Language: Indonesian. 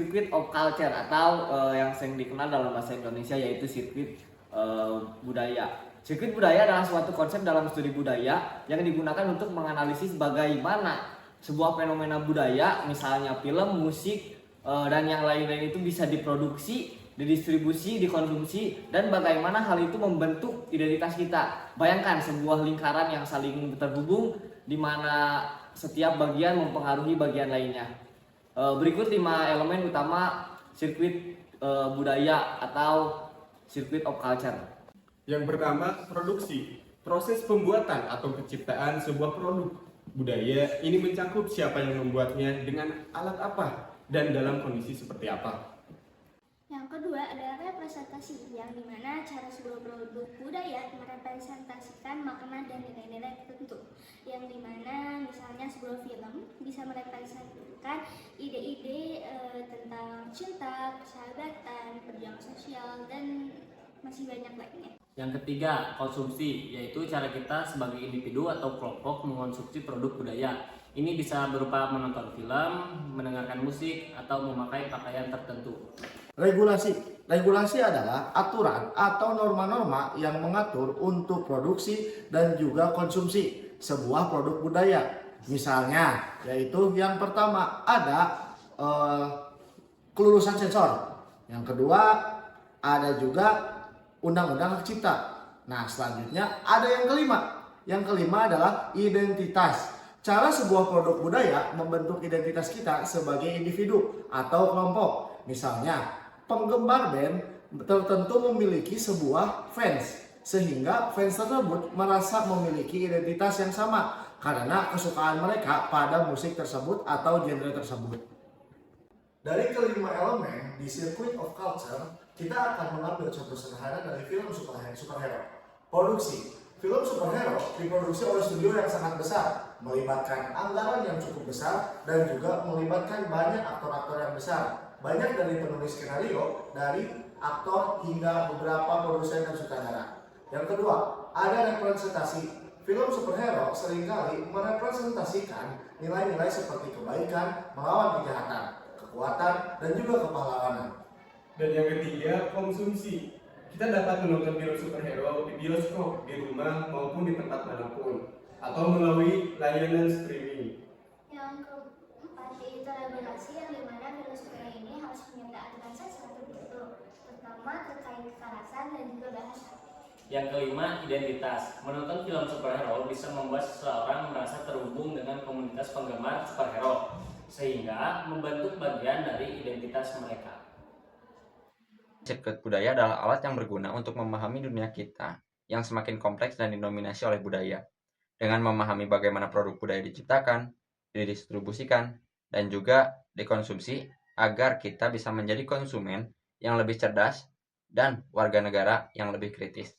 Circuit of Culture atau yang sering dikenal dalam bahasa Indonesia yaitu sirkuit budaya. Sirkuit budaya adalah suatu konsep dalam studi budaya yang digunakan untuk menganalisis bagaimana sebuah fenomena budaya, misalnya film, musik, dan yang lain-lain itu bisa diproduksi, didistribusi, dikonsumsi, dan bagaimana hal itu membentuk identitas kita. Bayangkan sebuah lingkaran yang saling terhubung di mana setiap bagian mempengaruhi bagian lainnya. Berikut 5 elemen utama sirkuit budaya atau Circuit of Culture. Yang pertama, produksi. Proses pembuatan atau penciptaan sebuah produk budaya ini mencakup siapa yang membuatnya, dengan alat apa, dan dalam kondisi seperti apa. Yang kedua adalah representasi, yang dimana cara sebuah produk budaya merepresentasikan makna dan nilai-nilai tertentu. Yang dimana misalnya sebuah film bisa merepresentasikan ide-ide tentang cinta, persahabatan, perjuangan sosial, dan masih banyak lainnya. Yang ketiga, konsumsi, yaitu cara kita sebagai individu atau kelompok mengonsumsi produk budaya. Ini bisa berupa menonton film, mendengarkan musik, atau memakai pakaian tertentu. Regulasi. Regulasi adalah aturan atau norma-norma yang mengatur untuk produksi dan juga konsumsi sebuah produk budaya. Misalnya, yaitu yang pertama ada kelulusan sensor. Yang kedua ada juga undang-undang hak cipta. Nah, selanjutnya ada yang kelima. Yang kelima adalah identitas. Cara sebuah produk budaya membentuk identitas kita sebagai individu atau kelompok. Misalnya, penggemar band tertentu memiliki sebuah fans, sehingga fans tersebut merasa memiliki identitas yang sama karena kesukaan mereka pada musik tersebut atau genre tersebut. Dari kelima elemen di Circuit of Culture, kita akan mengambil contoh sederhana dari film superhero. Produksi. Film superhero diproduksi oleh studio yang sangat besar, melibatkan anggaran yang cukup besar dan juga melibatkan banyak aktor-aktor yang besar. Banyak dari penulis skenario, dari aktor hingga beberapa produsen dan sutradara. Yang kedua, ada representasi. Film superhero seringkali merepresentasikan nilai-nilai seperti kebaikan melawan kejahatan, kekuatan, dan juga kepahlawanan. Dan yang ketiga, konsumsi. Kita dapat menonton film superhero di bioskop, di rumah, maupun di tempat manapun, atau melalui layanan streaming. Yang keempat yaitu regulasi, yang dimana film superhero ini harus menyertai aturan sesuatu tertentu, terutama terkait kekerasan dan juga bahasa. Yang kelima, identitas. Menonton film superhero bisa membuat seseorang merasa terhubung dengan komunitas penggemar superhero, sehingga membentuk bagian dari identitas mereka. Sirkuit budaya adalah alat yang berguna untuk memahami dunia kita yang semakin kompleks dan didominasi oleh budaya. Dengan memahami bagaimana produk budaya diciptakan, didistribusikan, dan juga dikonsumsi agar kita bisa menjadi konsumen yang lebih cerdas dan warga negara yang lebih kritis.